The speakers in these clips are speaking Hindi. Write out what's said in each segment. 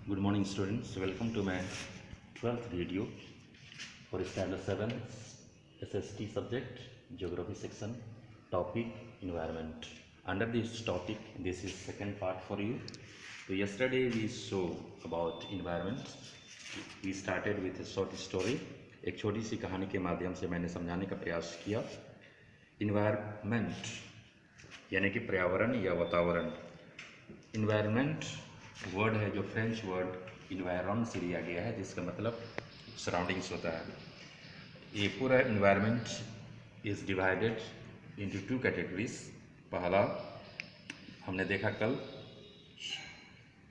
Good morning, students. Welcome to my 12th video for Standard 7 SST subject, Geography section, topic Environment. Under this topic, this is second part for you. So yesterday we saw about environment. We started with a short story. एक छोटी सी कहानी के माध्यम से मैंने समझाने का प्रयास किया. इन्वायरमेंट यानी कि पर्यावरण या वातावरण. इन्वायरमेंट वर्ड है जो फ्रेंच वर्ड इन्वायरन से लिया गया है, जिसका मतलब सराउंडिंग्स होता है. ये पूरा environment is divided into two categories. पहला हमने देखा कल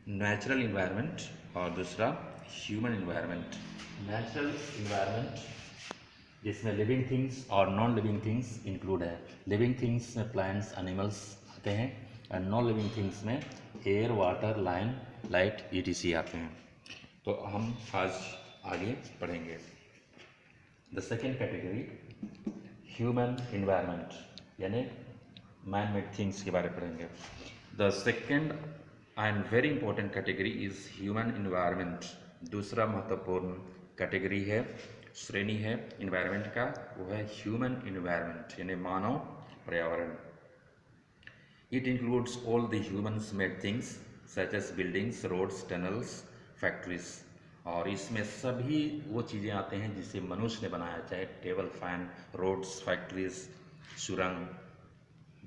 नेचुरल इन्वायरमेंट और दूसरा ह्यूमन इन्वायरमेंट. नेचुरल इन्वायरमेंट जिसमें लिविंग थिंग्स और नॉन लिविंग थिंग्स इंक्लूड है. लिविंग थिंग्स में प्लांट्स एनिमल्स आते हैं एंड नॉन लिविंग थिंग्स में एयर वाटर लाइट ETC आते हैं. तो हम आज आगे पढ़ेंगे. The second category human environment यानी मैन मेड थिंग्स के बारे में पढ़ेंगे. The second and very important category is human environment. दूसरा महत्वपूर्ण कैटेगरी है, श्रेणी है इन्वायरमेंट का, वो है ह्यूमन इन्वायरमेंट यानी मानव पर्यावरण. It includes all the humans made things such as buildings, roads, tunnels, factories. और इसमें सभी वो चीज़ें आते हैं जिसे मनुष्य ने बनाया, चाहे टेबल फैन, रोड्स, फैक्ट्रीज, सुरंग,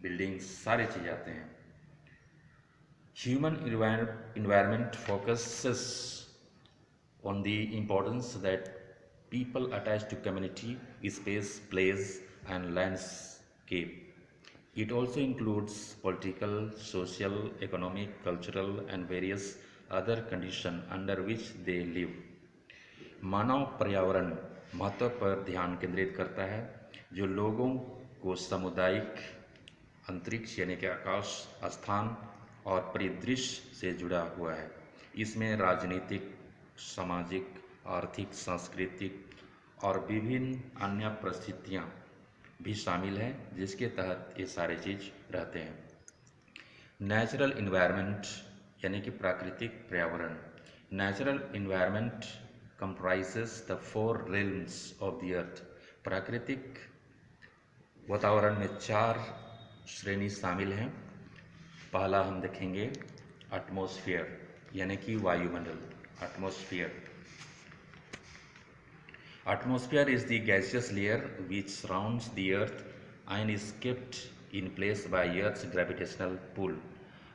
बिल्डिंग्स, सारी चीज़ें आते हैं. Human environment focuses on the importance that people attach to community, space, place and landscape. It also includes political, social, economic, cultural and various other conditions under which they live. मानव पर्यावरण महत्व पर ध्यान केंद्रित करता है जो लोगों को सामुदायिक अंतरिक्ष यानी कि आकाश, स्थान और परिदृश्य से जुड़ा हुआ है. इसमें राजनीतिक, सामाजिक, आर्थिक, सांस्कृतिक और विभिन्न अन्य परिस्थितियाँ भी शामिल हैं जिसके तहत ये सारे चीज़ रहते हैं. नेचुरल इन्वायरमेंट यानी कि प्राकृतिक पर्यावरण. Natural environment comprises the 4 realms of the earth. प्राकृतिक वातावरण में 4 श्रेणी शामिल हैं. पहला हम देखेंगे एटमॉस्फेयर यानी कि वायुमंडल. Atmosphere Atmosphere is the gaseous layer which surrounds the earth and is kept in place by earth's gravitational pull.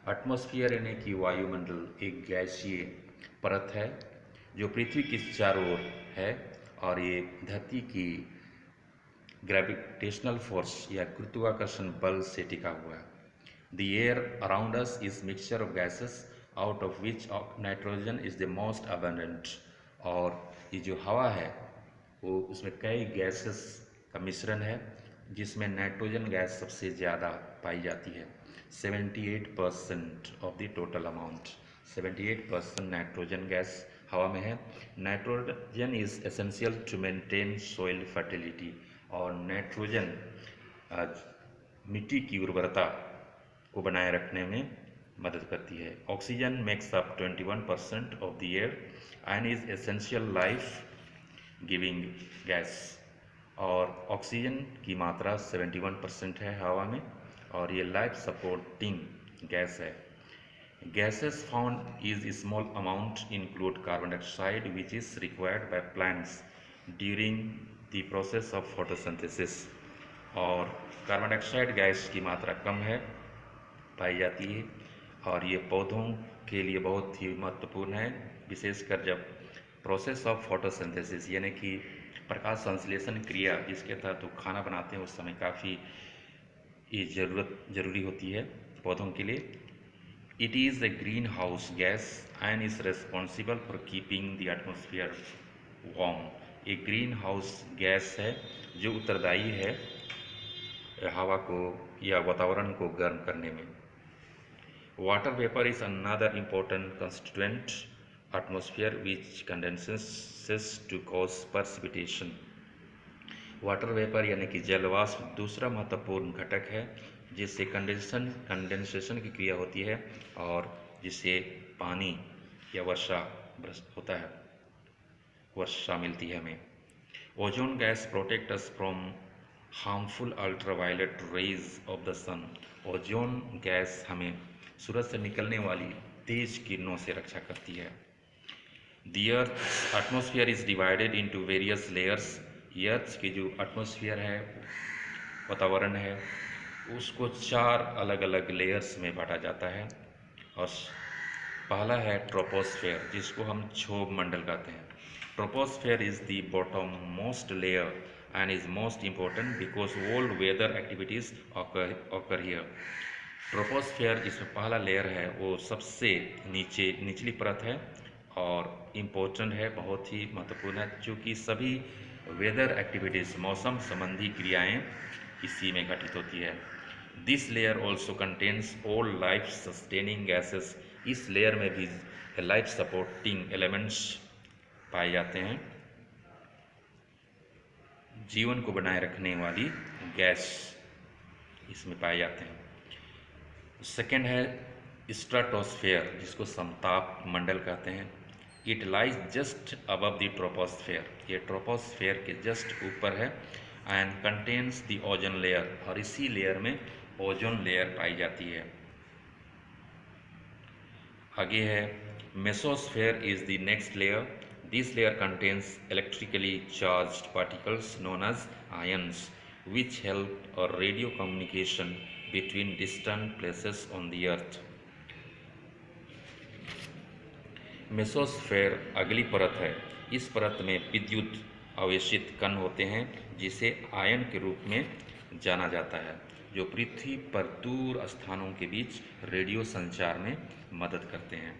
Atmosphere यानी कि वायुमंडल एक गैसीय परत है जो पृथ्वी के चारों ओर है और ये धरती की ग्रेविटेशनल फोर्स या गुरुत्वाकर्षण बल से टिका हुआ है. The air around us is mixture of gases out of which nitrogen is the most abundant. और ये जो हवा है वो उसमें कई गैसेस का मिश्रण है जिसमें नाइट्रोजन गैस सबसे ज़्यादा पाई जाती है. 78% of the total amount, 78% nitrogen gas हवा में है. Nitrogen is essential to maintain soil fertility. और नाइट्रोजन मिट्टी की उर्वरता को बनाए रखने में मदद करती है. Oxygen makes up 21% of the air and is essential life giving gas. और ऑक्सीजन की मात्रा 71% है हवा में और ये लाइफ सपोर्टिंग गैस है. Gases found is small amount include carbon dioxide which is required by plants during the process of photosynthesis. और कार्बन डाइऑक्साइड गैस की मात्रा कम है पाई जाती है और ये पौधों के लिए बहुत ही महत्वपूर्ण है, विशेषकर जब प्रोसेस ऑफ फोटोसिंथेसिस यानी कि प्रकाश संश्लेषण क्रिया जिसके तहत वो खाना बनाते हैं उस समय काफ़ी ये ज़रूरी होती है पौधों के लिए. It is a green house gas and is responsible for keeping the atmosphere warm. एक ग्रीन हाउस गैस है जो उत्तरदायी है हवा को या वातावरण को गर्म करने में. Water vapour is another important constituent atmosphere which condenses to cause precipitation. Water vapour यानी कि जलवाष्प दूसरा महत्वपूर्ण घटक है जिससे कंडेंसेशन की क्रिया होती है और जिससे पानी या वर्षा होता है, वर्षा मिलती है हमें। Ozone gas protect us from harmful ultraviolet rays of the sun. Ozone gas हमें सूरज से निकलने वाली तेज किरणों से रक्षा करती है। The Earth's atmosphere is divided into various layers। अर्थ की जो एटमॉस्फेयर है, वातावरण है, उसको 4 अलग अलग लेयर्स में बांटा जाता है। और पहला है ट्रोपोस्फेयर, जिसको हम क्षोभ मंडल कहते हैं। Troposphere is the bottom most layer and is most important because all weather activities occur here. Troposphere इसमें पहला लेयर है, वो सबसे निचली परत है और इम्पोर्टेंट है, बहुत ही महत्वपूर्ण है, क्योंकि सभी वेदर एक्टिविटीज़, मौसम संबंधी क्रियाएं इसी में घटित होती है। This layer also contains all life sustaining gases. इस लेयर में भी लाइफ सपोर्टिंग एलिमेंट्स पाए जाते हैं, जीवन को बनाए रखने वाली गैस इसमें पाए जाते हैं। सेकेंड है स्ट्राटोस्फेयर, जिसको समताप मंडल कहते हैं। It lies just above the troposphere. ये ट्रोपोस्फेयर के जस्ट ऊपर है and contains the ozone layer, और इसी लेयर में ओजोन लेयर पाई जाती है। आगे है mesosphere is the next layer. This layer contains electrically charged particles known as ions which help a radio communication between distant places on the earth। Mesosphere अगली परत है। इस परत में विद्युत आवेशित कण होते हैं, जिसे आयन के रूप में जाना जाता है, जो पृथ्वी पर दूर स्थानों के बीच रेडियो संचार में मदद करते हैं।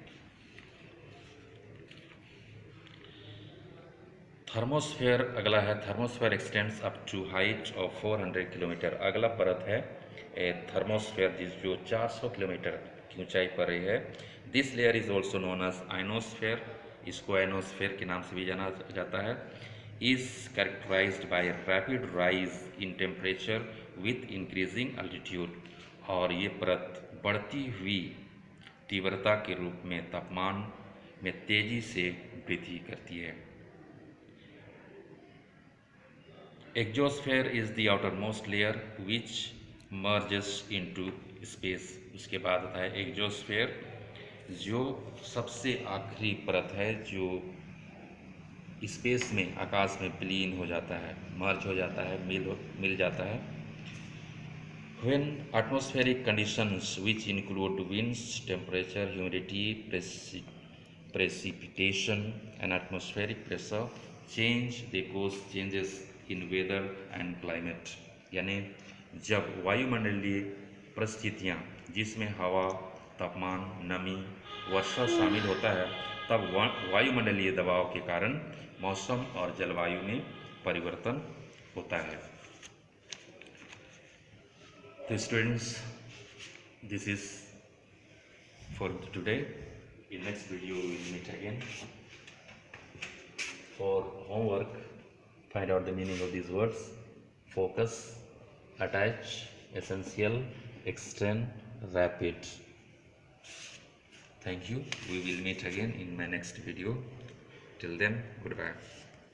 थर्मोस्फेयर अगला है। Thermosphere extends up to height of 400 kilometre. अगला परत है थर्मोस्फेयर, जो 400 किलोमीटर की ऊंचाई पर है। This layer is also known as ionosphere. इसको आयनोस्फेयर के नाम से भी जाना जाता है। Is characterised by rapid rise in temperature with increasing altitude. और ये परत बढ़ती हुई तीव्रता के रूप में तापमान में तेजी से वृद्धि करती है। Exosphere is the outermost layer which merges into space. उसके बाद आता है एक्सोस्फेयर, जो सबसे आखिरी परत है, जो स्पेस में, आकाश में विलीन हो जाता है, मर्ज हो जाता है, मिल जाता है। When atmospheric conditions which include winds, temperature, humidity, precipitation and atmospheric pressure change, they cause changes in weather and climate। यानी जब वायुमंडलीय परिस्थितियाँ, जिसमें हवा, तापमान, नमी, वर्षा शामिल होता है, तब वायुमंडलीय दबाव के कारण मौसम और जलवायु में परिवर्तन होता है। So students, this is for today. In next video we will meet again. For homework, find out the meaning of these words: focus, attach, essential, extend, rapid। Thank you. We will meet again in my next video. Till then, goodbye.